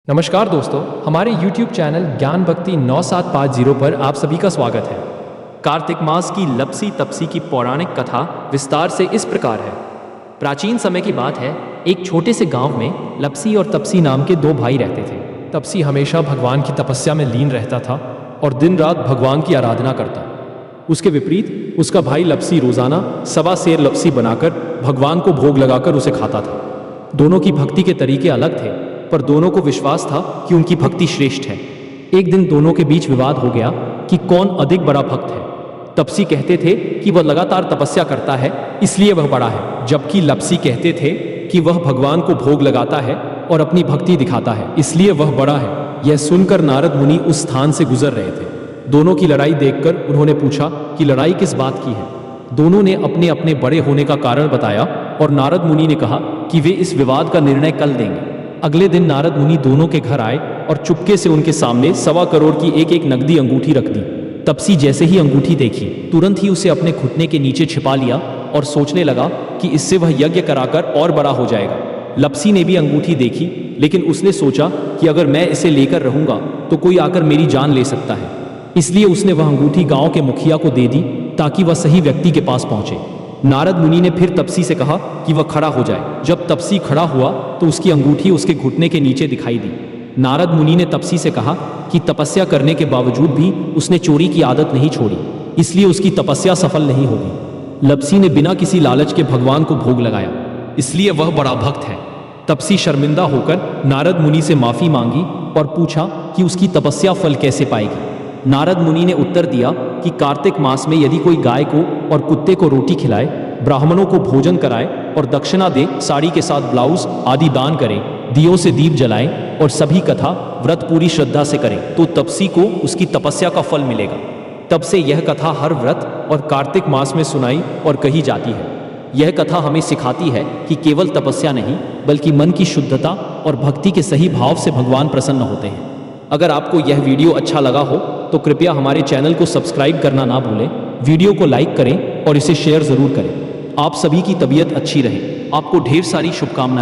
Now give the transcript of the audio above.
नमस्कार दोस्तों, हमारे YouTube चैनल ज्ञान भक्ति 9750 पर आप सभी का स्वागत है। कार्तिक मास की लपसी तपसी की पौराणिक कथा विस्तार से इस प्रकार है। प्राचीन समय की बात है, एक छोटे से गांव में लपसी और तपसी नाम के दो भाई रहते थे। तपसी हमेशा भगवान की तपस्या में लीन रहता था और दिन रात भगवान की आराधना करता। उसके विपरीत उसका भाई लपसी रोजाना सवा सेर लपसी बनाकर भगवान को भोग लगाकर उसे खाता था। दोनों की भक्ति के तरीके अलग थे, पर दोनों को विश्वास था कि उनकी भक्ति श्रेष्ठ है। एक दिन दोनों के बीच विवाद हो गया कि कौन अधिक बड़ा भक्त है। तपसी कहते थे कि वह लगातार तपस्या करता है इसलिए वह बड़ा है, जबकि लपसी कहते थे कि वह भगवान को भोग लगाता है और अपनी भक्ति दिखाता है इसलिए वह बड़ा है। यह सुनकर नारद मुनि उस स्थान से गुजर रहे थे। दोनों की लड़ाई देखकर उन्होंने पूछा कि लड़ाई किस बात की है। दोनों ने अपने अपने बड़े होने का कारण बताया और नारद मुनि ने कहा कि वे इस विवाद का निर्णय कल देंगे। अगले दिन नारद मुनि दोनों के घर आए और चुपके से उनके सामने 1.25 करोड़ की एक एक नकदी अंगूठी रख दी। तपसी जैसे ही अंगूठी देखी, तुरंत ही उसे अपने घुटने के नीचे छिपा लिया और सोचने लगा कि इससे वह यज्ञ कराकर और बड़ा हो जाएगा। लपसी ने भी अंगूठी देखी, लेकिन उसने सोचा कि अगर मैं इसे लेकर रहूंगा तो कोई आकर मेरी जान ले सकता है। इसलिए उसने वह अंगूठी गांव के मुखिया को दे दी ताकि वह सही व्यक्ति के पास पहुंचे। नारद मुनि ने फिर तपसी से कहा कि वह खड़ा हो जाए। जब तपसी खड़ा हुआ तो उसकी अंगूठी उसके घुटने के नीचे दिखाई दी। नारद मुनि ने तपसी से कहा कि तपस्या करने के बावजूद भी उसने चोरी की आदत नहीं छोड़ी, इसलिए उसकी तपस्या सफल नहीं होगी। लपसी ने बिना किसी लालच के भगवान को भोग लगाया, इसलिए वह बड़ा भक्त है। तपसी शर्मिंदा होकर नारद मुनि से माफी मांगी और पूछा कि उसकी तपस्या फल कैसे पाएगी। नारद मुनि ने उत्तर दिया कि कार्तिक मास में यदि कोई गाय को और कुत्ते को रोटी खिलाए, ब्राह्मणों को भोजन कराए और दक्षिणा दे, साड़ी के साथ ब्लाउज आदि दान करे, दियों से दीप जलाए और सभी कथा व्रत पूरी श्रद्धा से करे, तो तपसी को उसकी तपस्या का फल मिलेगा। तब से यह कथा हर व्रत और कार्तिक मास में सुनाई और कही जाती है। यह कथा हमें सिखाती है कि केवल तपस्या नहीं, बल्कि मन की शुद्धता और भक्ति के सही भाव से भगवान प्रसन्न होते हैं। अगर आपको यह वीडियो अच्छा लगा हो तो कृपया हमारे चैनल को सब्सक्राइब करना ना भूलें, वीडियो को लाइक करें और इसे शेयर ज़रूर करें। आप सभी की तबीयत अच्छी रहे। आपको ढेर सारी शुभकामनाएं।